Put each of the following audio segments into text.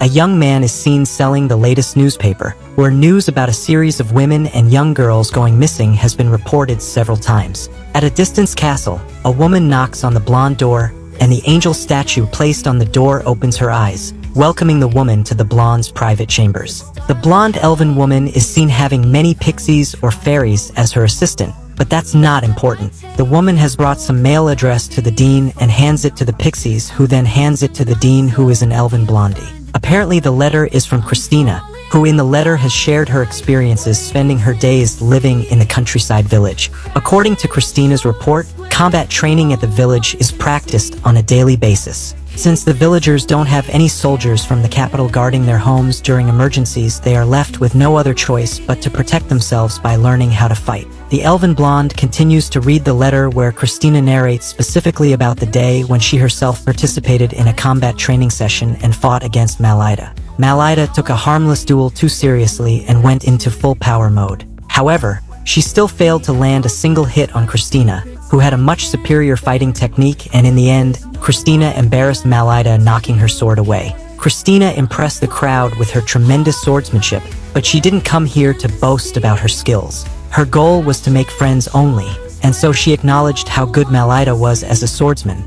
a young man is seen selling the latest newspaper, where news about a series of women and young girls going missing has been reported several times. At a distant castle, a woman knocks on the blonde door, and the angel statue placed on the door opens her eyes, welcoming the woman to the blonde's private chambers. The blonde elven woman is seen having many pixies or fairies as her assistant, but that's not important. The woman has brought some mail addressed to the dean and hands it to the pixies, who then hands it to the dean, who is an elven blondie. Apparently the letter is from Christina, who in the letter has shared her experiences spending her days living in the countryside village. According to Christina's report, combat training at the village is practiced on a daily basis. Since the villagers don't have any soldiers from the capital guarding their homes during emergencies, they are left with no other choice but to protect themselves by learning how to fight. The elven blonde continues to read the letter, where Christina narrates specifically about the day when she herself participated in a combat training session and fought against Malida. Malida took a harmless duel too seriously and went into full power mode. However, she still failed to land a single hit on Christina, who had a much superior fighting technique, and in the end, Christina embarrassed Malida, knocking her sword away. Christina impressed the crowd with her tremendous swordsmanship, but she didn't come here to boast about her skills. Her goal was to make friends only, and so she acknowledged how good Malida was as a swordsman.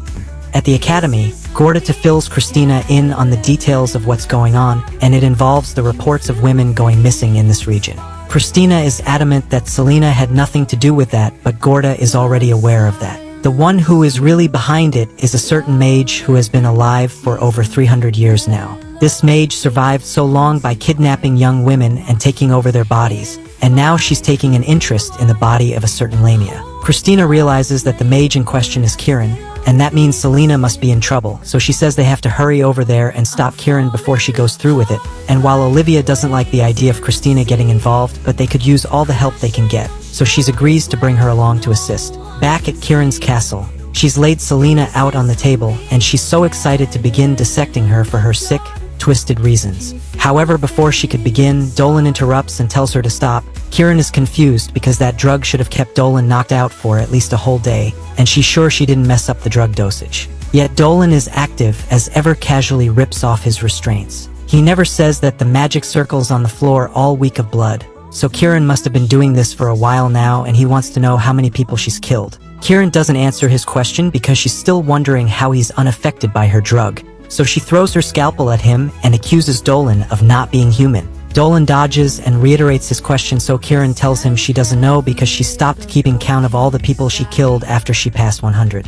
At the academy, Gorda fills Christina in on the details of what's going on, and it involves the reports of women going missing in this region. Christina is adamant that Selena had nothing to do with that, but Gorda is already aware of that. The one who is really behind it is a certain mage who has been alive for over 300 years now. This mage survived so long by kidnapping young women and taking over their bodies, and now she's taking an interest in the body of a certain Lamia. Christina realizes that the mage in question is Kieran, and that means Selena must be in trouble, so she says they have to hurry over there and stop Kieran before she goes through with it. And while Olivia doesn't like the idea of Christina getting involved, but they could use all the help they can get, so she agrees to bring her along to assist. Back at Kieran's castle, she's laid Selena out on the table, and she's so excited to begin dissecting her for her sick, twisted reasons. However, before she could begin, Dolan interrupts and tells her to stop. Kieran is confused because that drug should have kept Dolan knocked out for at least a whole day, and she's sure she didn't mess up the drug dosage. Yet Dolan is active as ever, casually rips off his restraints. He never says that the magic circles on the floor all weak of blood, so Kieran must have been doing this for a while now, and he wants to know how many people she's killed. Kieran doesn't answer his question because she's still wondering how he's unaffected by her drug, so she throws her scalpel at him and accuses Dolan of not being human. Dolan dodges and reiterates his question, so Kieran tells him she doesn't know because she stopped keeping count of all the people she killed after she passed 100.